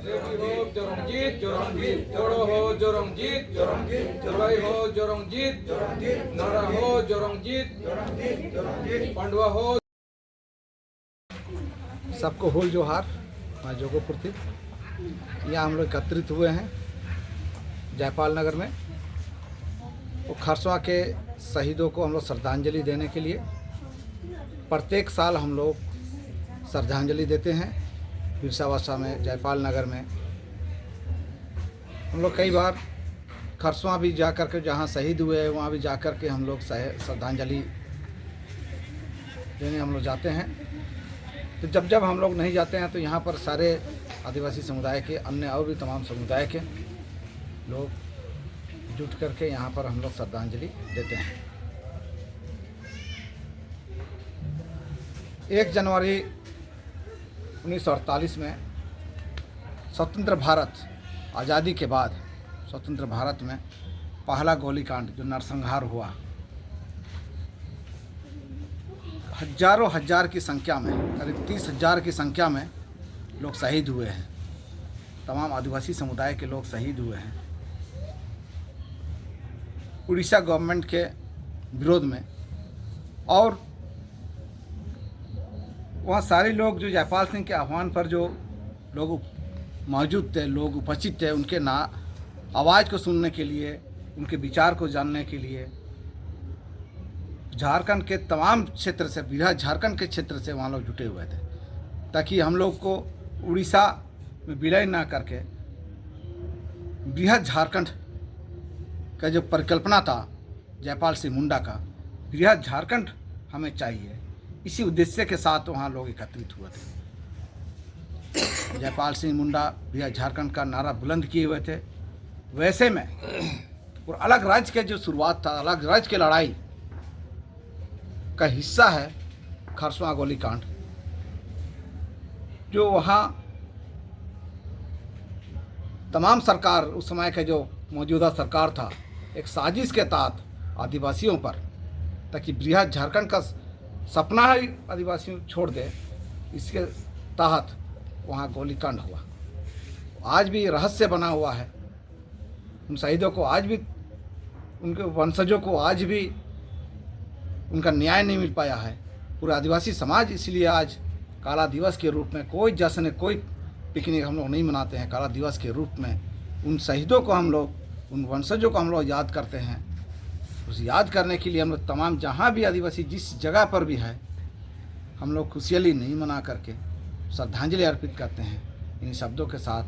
जोरंगजीत जोरंगजीत जोड़ो हो जोरंगजीत जोरंगजीत जोड़ाई हो जोरंगजीत जोरंगजीत नरा हो जोरंगजीत जोरंगजीत जोरंगजीत पांडवा हो। सबको होल जोहार। मैं जोगोपुर थी, यहाँ हम लोग एकत्रित हुए हैं जयपाल नगर में। वो खरसवा के शहीदों को हम लोग श्रद्धांजलि देने के लिए प्रत्येक साल हम लोग श्रद्धांजलि देते हैं। बिरसावासा में, जयपाल नगर में हम लोग कई बार खरसवा भी जा कर के जहाँ शहीद हुए हैं वहाँ भी जा कर के हम लोग श्रद्धांजलि देने हम लोग जाते हैं। तो जब हम लोग नहीं जाते हैं तो यहाँ पर सारे आदिवासी समुदाय के, अन्य और भी तमाम समुदाय के लोग जुट करके यहाँ पर हम लोग श्रद्धांजलि देते हैं। 1 जनवरी 1948 में स्वतंत्र भारत आज़ादी के बाद स्वतंत्र भारत में पहला गोलीकांड जो नरसंहार हुआ, हजारों हजार की संख्या में, करीब 30,000 की संख्या में लोग शहीद हुए हैं। तमाम आदिवासी समुदाय के लोग शहीद हुए हैं उड़ीसा गवर्नमेंट के विरोध में। और वहाँ सारे लोग जो जयपाल सिंह के आह्वान पर जो लोग मौजूद थे, लोग उपस्थित थे, उनके आवाज़ को सुनने के लिए, उनके विचार को जानने के लिए झारखंड के तमाम क्षेत्र से, बिहार झारखंड के क्षेत्र से वहाँ लोग जुटे हुए थे, ताकि हम लोग को उड़ीसा में विलय ना करके बिहार झारखंड का जो परिकल्पना था जयपाल सिंह मुंडा का, बिहार झारखंड हमें चाहिए, इसी उद्देश्य के साथ वहाँ लोग एकत्रित हुए थे। जयपाल सिंह मुंडा बिहार झारखंड का नारा बुलंद किए हुए थे। वैसे में और अलग राज्य के जो शुरुआत था, अलग राज्य की लड़ाई का हिस्सा है खरसवा गोलीकांड, जो वहाँ तमाम सरकार, उस समय का जो मौजूदा सरकार था, एक साजिश के तहत आदिवासियों पर, ताकि बृहद झारखंड का सपना ही आदिवासियों छोड़ दे, इसके तहत वहाँ गोलीकांड हुआ। आज भी रहस्य बना हुआ है। उन शहीदों को आज भी, उनके वंशजों को आज भी उनका न्याय नहीं मिल पाया है। पूरा आदिवासी समाज इसलिए आज काला दिवस के रूप में कोई जश्न, कोई पिकनिक हम लोग नहीं मनाते हैं। काला दिवस के रूप में उन शहीदों को हम लोग, उन वंशजों को हम लोग याद करते हैं। उस याद करने के लिए हम लोग तमाम, जहाँ भी आदिवासी जिस जगह पर भी है, हम लोग खुशियाली नहीं मना करके श्रद्धांजलि अर्पित करते हैं। इन शब्दों के साथ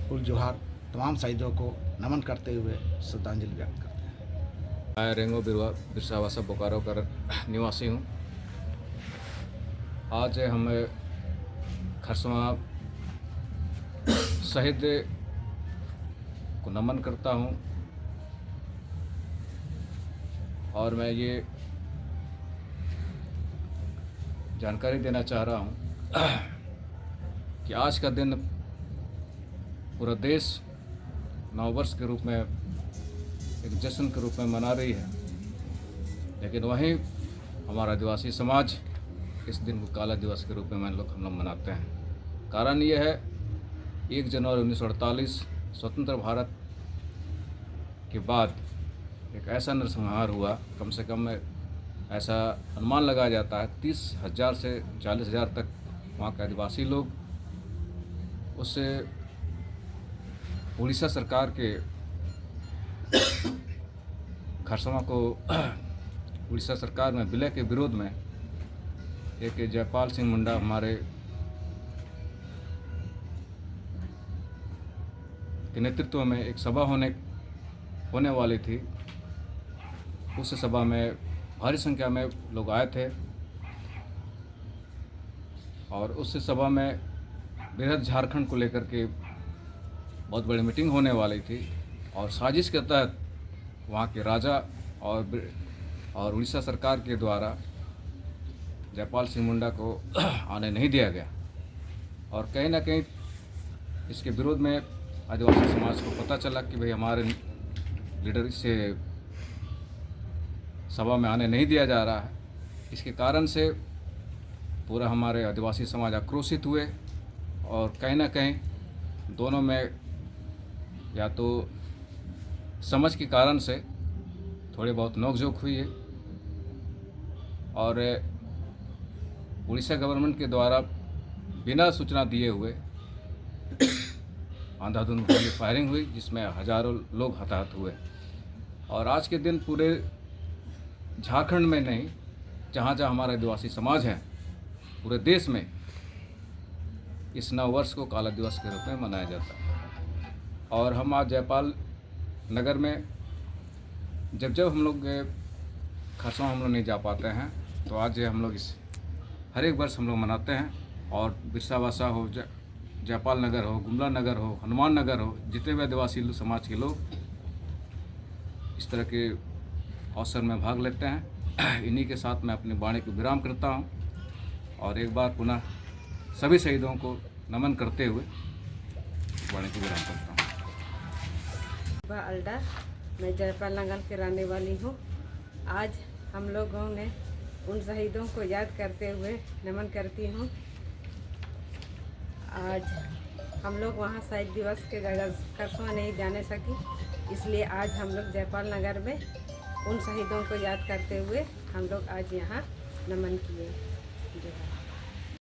फूल जोहार तमाम शहीदों को नमन करते हुए श्रद्धांजलि व्यक्त करते हैं। मैं रेंगो बिरसावासा बोकारो का निवासी हूँ। आज हम खरसवा शहीद को नमन करता हूँ, और मैं ये जानकारी देना चाह रहा हूँ कि आज का दिन पूरा देश नववर्ष के रूप में, एक जश्न के रूप में मना रही है, लेकिन वहीं हमारा आदिवासी समाज इस दिन को काला दिवस के रूप में हम लोग मनाते हैं। कारण ये है, 1 जनवरी 1948 स्वतंत्र भारत के बाद एक ऐसा नरसंहार हुआ, कम से कम ऐसा अनुमान लगाया जाता है 30,000 से 40,000 तक वहाँ के आदिवासी लोग उससे उड़ीसा सरकार के खरसवा को उड़ीसा सरकार में विलय के विरोध में एक जयपाल सिंह मुंडा हमारे के नेतृत्व में एक सभा होने वाली थी। उस सभा में भारी संख्या में लोग आए थे, और उस सभा में बृहद झारखंड को लेकर के बहुत बड़ी मीटिंग होने वाली थी, और साजिश के तहत वहाँ के राजा और उड़ीसा सरकार के द्वारा जयपाल सिंह मुंडा को आने नहीं दिया गया। और कहीं ना कहीं इसके विरोध में आदिवासी समाज को पता चला कि भाई हमारे लीडर से सभा में आने नहीं दिया जा रहा है। इसके कारण से पूरा हमारे आदिवासी समाज आक्रोशित हुए, और कहीं ना कहीं दोनों में या तो समझ के कारण से थोड़ी बहुत नोकझोंक हुई है और उड़ीसा गवर्नमेंट के द्वारा बिना सूचना दिए हुए अंधाधुंध गोली फायरिंग हुई, जिसमें हजारों लोग हताहत हुए। और आज के दिन पूरे झारखंड में नहीं, जहाँ जहाँ हमारा आदिवासी समाज है, पूरे देश में इस नववर्ष को काला दिवस के रूप में मनाया जाता है। और हम आज जयपाल नगर में जब हम लोग खरसों हम लोग नहीं जा पाते हैं, तो आज हम लोग इस हर एक वर्ष हम लोग मनाते हैं। और बिरसावासा हो, जयपाल नगर हो, गुमला नगर हो, हनुमान नगर हो, जितने भी आदिवासी समाज के लोग इस तरह के अवसर में भाग लेते हैं। इन्हीं के साथ मैं अपनी वाणी को विराम करता हूं और एक बार पुनः सभी शहीदों को नमन करते हुए वाणी को विराम करता हूं। अल्डा, मैं जयपाल नगर की रहने वाली हूँ। आज हम लोगों ने उन शहीदों को याद करते हुए नमन करती हूँ। आज हम लोग वहाँ शहीद दिवस के जगह खरसों नहीं जाने सकी, इसलिए आज हम लोग जयपाल नगर में उन शहीदों को याद करते हुए हम लोग आज यहाँ नमन किए।